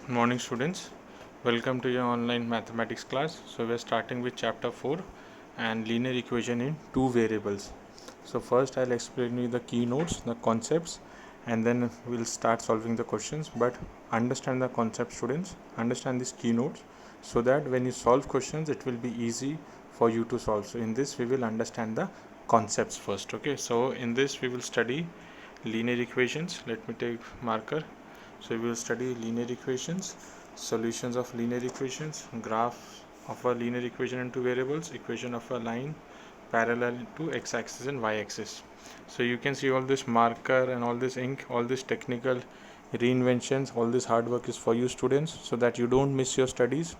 Good morning, students. Welcome to your online mathematics class. So we are starting with chapter 4 and linear equation in two variables. So first I'll explain you the keynotes, the concepts, and then we'll start solving the questions. But understand the concept, students. Understand these keynotes so that when you solve questions it will be easy for you to solve. So in this we will understand the concepts first. Okay, so in this we will study linear equations. Let me take marker. So we will study linear equations, solutions of linear equations, graph of a linear equation in two variables, equation of a line parallel to x-axis and y-axis. So you can see all this marker and all this ink, all this technical reinventions, all this hard work is for you students so that you don't miss your studies.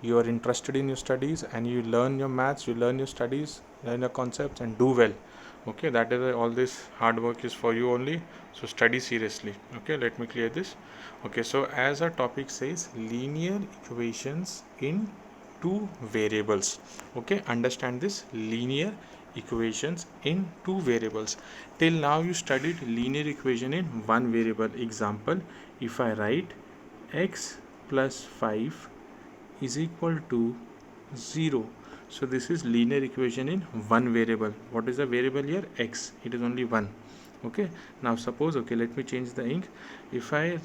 You are interested in your studies and you learn your maths, you learn your studies, learn your concepts and do well. Okay, that is why all this hard work is for you only. So study seriously. Okay, let me clear this. Okay, so as our topic says, linear equations in two variables. Okay, understand this, linear equations in two variables. Till now you studied linear equation in one variable. Example, if I write x plus 5 is equal to 0. So this is linear equation in one variable. What is the variable here? X. It is only one. Okay, now suppose, okay, let me change the ink. If I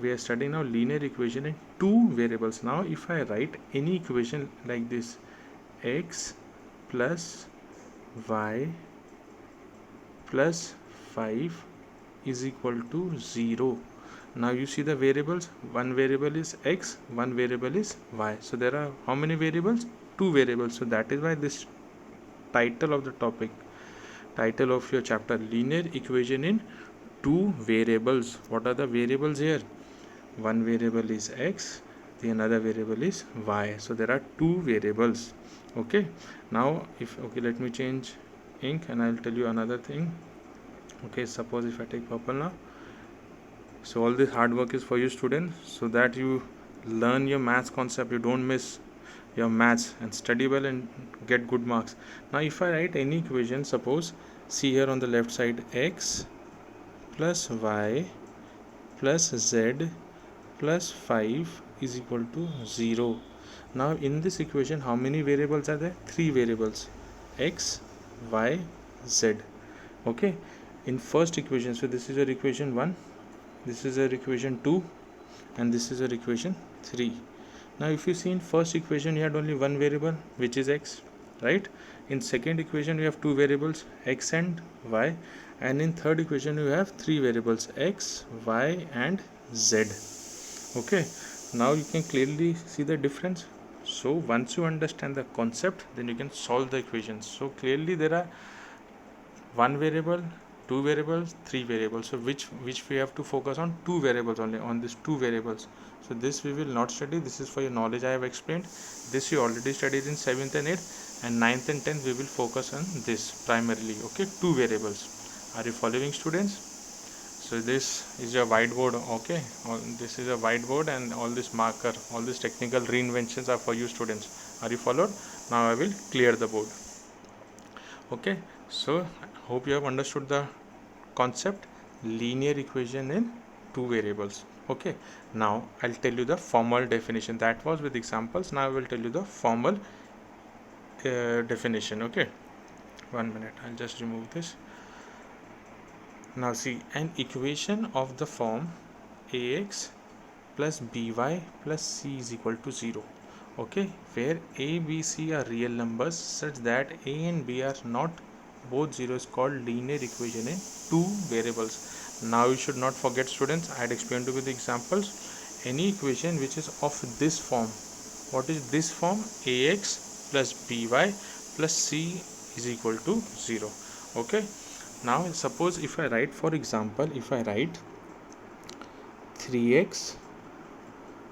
we are studying now linear equation in two variables. Now if I write any equation like this, x plus y plus 5 is equal to 0. Now you see the variables, one variable is x, one variable is y. So there are how many variables? Two variables. So that is why this title of the topic, title of your chapter, linear equation in two variables. What are the variables here? One variable is x, the another variable is y. So there are two variables. Okay, now let me change ink and I'll tell you another thing. Okay, suppose if I take purple now. So all this hard work is for you students so that you learn your maths concept, you don't miss your maths and study well and get good marks. Now if I write any equation, suppose see here on the left side, x plus y plus z plus 5 is equal to 0. Now in this equation how many variables are there? Three variables, x, y, z. Okay, in first equation, so this is your equation 1, this is your equation 2 and this is your equation 3. Now if you see in first equation you had only one variable which is x, right? In second equation you have two variables, x and y, and in third equation you have three variables, x, y and z. Okay, now you can clearly see the difference. So once you understand the concept, then you can solve the equations. So clearly there are one variable, two variables, three variables. So which we have to focus on? Two variables only, on these two variables. So this we will not study. This is for your knowledge. I have explained this. You already studied in 7th and 8th, and 9th and 10th we will focus on this primarily. Okay, two variables. Are you following, students? So this is your whiteboard. Okay, this is a whiteboard and all this marker, all these technical reinventions are for you students. Are you followed? Now I will clear the board. Okay, so hope you have understood the concept, linear equation in two variables. Okay, now I'll tell you the formal definition. That was with examples. Now I will tell you the formal definition. Okay, 1 minute, I'll just remove this. Now see, an equation of the form ax plus by plus c is equal to 0. Okay, where a, b, c are real numbers such that a and b are not both 0 is called linear equation in two variables. Now you should not forget, students, I had explained to you with the examples. Any equation which is of this form, what is this form? Ax plus by plus c is equal to 0. Okay, now suppose if I write, for example, if I write 3x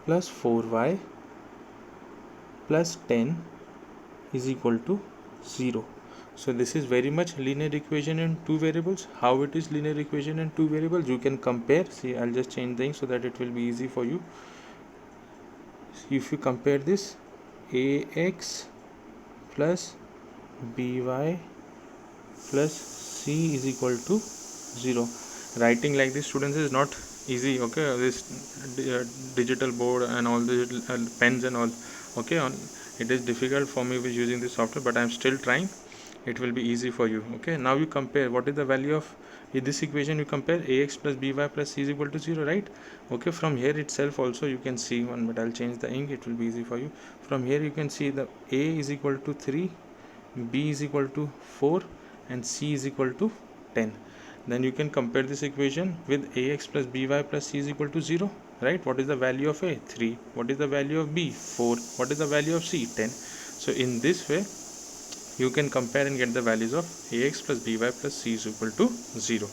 plus 4y plus 10 is equal to 0. So this is very much linear equation in two variables. How it is linear equation in two variables? You can compare. See, I'll just change things so that it will be easy for you. If you compare this, ax plus by plus c is equal to 0. Writing like this, students, is not easy. Okay, this digital board and all the pens and all. Okay, it is difficult for me with using this software, but I'm still trying. It will be easy for you. Okay, now you compare what is the value of, in this equation you compare ax plus by plus c is equal to 0, right? Okay, from here itself also you can see one, but I'll change the ink, it will be easy for you. From here you can see the a is equal to 3, b is equal to 4, and c is equal to 10. Then you can compare this equation with ax plus by plus c is equal to 0, right? What is the value of a? 3. What is the value of b? 4. What is the value of c? 10. So in this way you can compare and get the values of ax plus by plus c is equal to 0.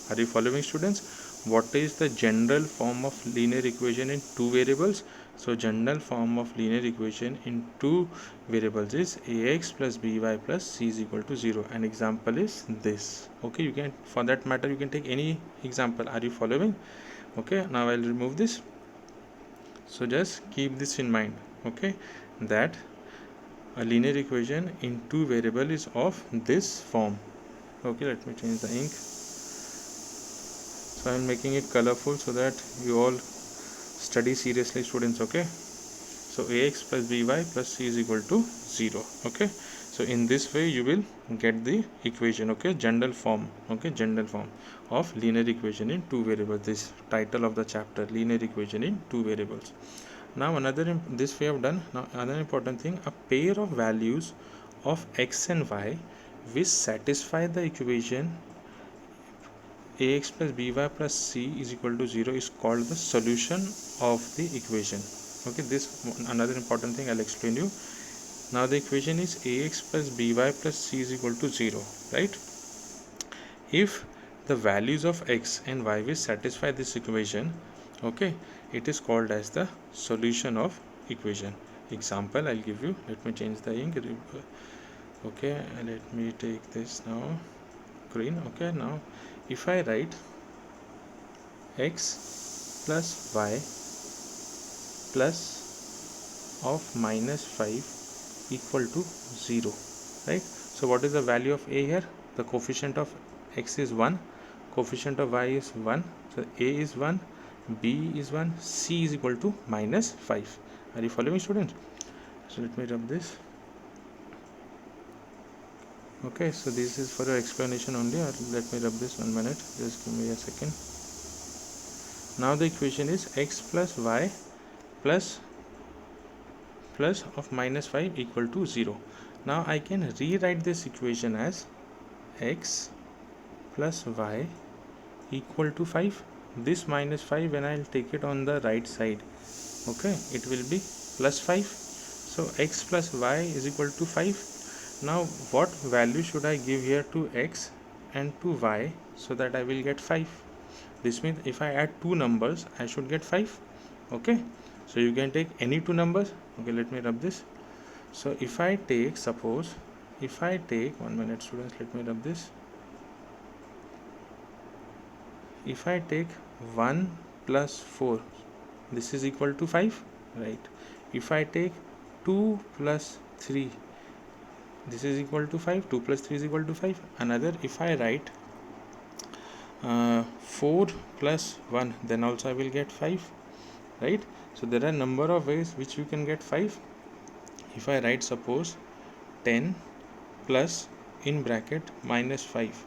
Are you following, students? What is the general form of linear equation in two variables? So general form of linear equation in two variables is ax plus by plus c is equal to 0. An example is this. Okay, you can, for that matter, you can take any example. Are you following? Okay, now I'll remove this. So just keep this in mind. Okay, that a linear equation in two variable is of this form. Okay, let me change the ink. So I am making it colorful so that you all study seriously, students. Okay, so ax plus by plus c is equal to 0. Okay, so in this way you will get the equation. Okay, general form. Okay, general form of linear equation in two variables. This title of the chapter, linear equation in two variables. Now this we have done. Now another important thing, a pair of values of x and y which satisfy the equation ax plus by plus c is equal to 0 is called the solution of the equation. Okay, this another important thing I'll explain you. Now the equation is ax plus by plus c is equal to 0, right? If the values of x and y will satisfy this equation, okay, it is called as the solution of equation. Example I'll give you. Let me change the ink. Okay, let me take this now, green. Okay, now if I write x plus y plus of minus 5 equal to 0, right? So what is the value of a here? The coefficient of x is 1, coefficient of y is 1, so a is 1, b is 1, c is equal to minus 5. Are you following, students? So let me rub this. Okay, so this is for your explanation only. Let me rub this 1 minute, just give me a second. Now the equation is x plus y plus of minus 5 equal to 0. Now I can rewrite this equation as x plus y equal to 5. This minus 5, when I'll take it on the right side, okay, it will be plus 5. So x plus y is equal to 5. Now what value should I give here to x and to y so that I will get 5? This means if I add two numbers I should get 5. Okay, so you can take any two numbers. Okay, let me rub this. So if I take, suppose if I take 1 minute, students, let me rub this. If I take 1 plus 4, this is equal to 5, right? If I take 2 plus 3, this is equal to 5. 2 plus 3 is equal to 5. Another, if I write 4 plus 1, then also I will get 5, right? So there are number of ways which you can get 5. If I write, suppose 10 plus in bracket minus 5,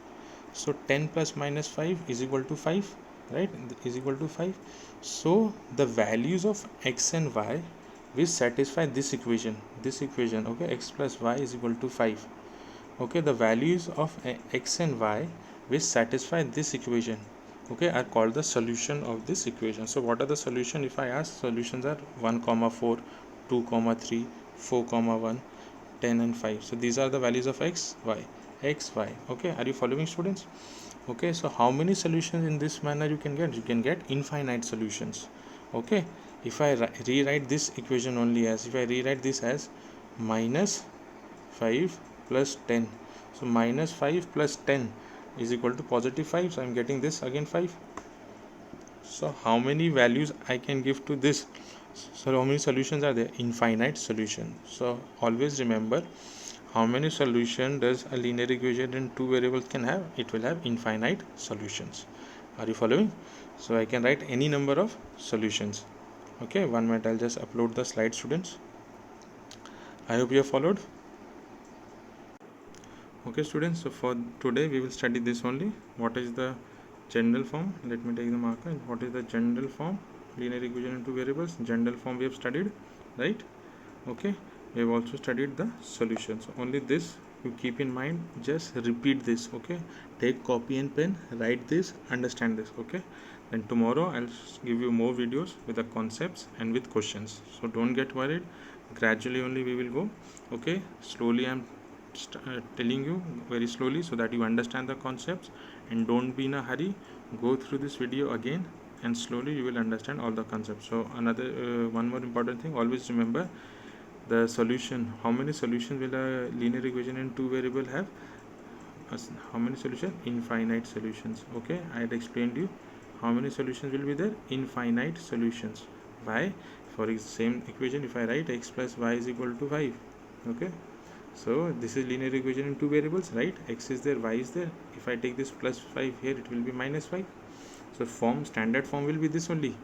so 10 plus minus 5 is equal to 5, right? Is equal to 5. So the values of x and y which satisfy this equation, okay, x plus y is equal to 5. Okay, the values of x and y which satisfy this equation, okay, are called the solution of this equation. So what are the solution? If I ask, solutions are 1 comma 4, 2 comma 3, 4 comma 1, 10 and 5. So these are the values of x, y. Okay, are you following, students? Okay, so how many solutions in this manner you can get? You can get infinite solutions. Okay, if I rewrite this equation only as, if I rewrite this as minus 5 plus 10, so minus 5 plus 10 is equal to positive 5. So I'm getting this again 5. So how many values I can give to this? So how many solutions are there? Infinite solution. So always remember, how many solutions does a linear equation in two variables can have? It will have infinite solutions. Are you following? So I can write any number of solutions. Okay, 1 minute, I'll just upload the slide, students. I hope you have followed. Okay students, so for today we will study this only. What is the general form? Let me take the marker. What is the general form? Linear equation in two variables. General form we have studied, right? Okay, we have also studied the solutions. Only this you keep in mind, just repeat this. Okay, take copy and pen, write this, understand this. Okay, then tomorrow I'll give you more videos with the concepts and with questions, so don't get worried. Gradually only we will go. Okay, slowly I'm telling you very slowly so that you understand the concepts, and don't be in a hurry. Go through this video again, and slowly you will understand all the concepts. So another one more important thing, always remember the solution. How many solutions will a linear equation in two variable have? How many solutions? Infinite solutions. Okay, I had explained you how many solutions will be there. Infinite solutions. Why? For the same equation, if I write x plus y is equal to 5, okay, so this is linear equation in two variables, right? X is there, y is there. If I take this plus 5 here, it will be minus 5. So standard form will be this only,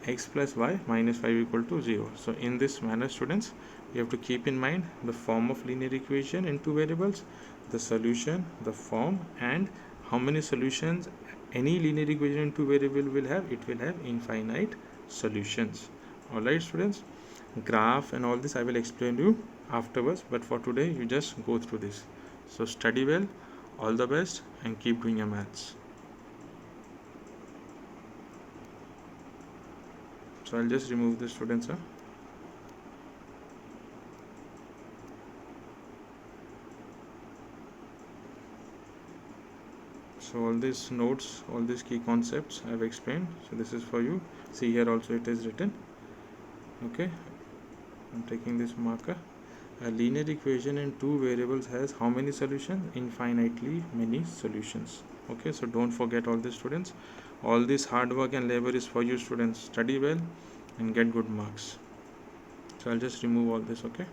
x plus y minus 5 equal to 0. So in this manner, students, you have to keep in mind the form of linear equation in two variables, the solution, the form, and how many solutions any linear equation in two variable will have. It will have infinite solutions. Alright students, graph and all this I will explain to you afterwards, but for today you just go through this. So study well, all the best, and keep doing your maths. So I'll just remove the students. So all these notes, all these key concepts I have explained. So this is for you. See here also it is written. Okay, I'm taking this marker. A linear equation in two variables has how many solutions? Infinitely many solutions. Okay, so don't forget all this, students. All this hard work and labor is for you, students. Study well and get good marks. So I'll just remove all this. Okay.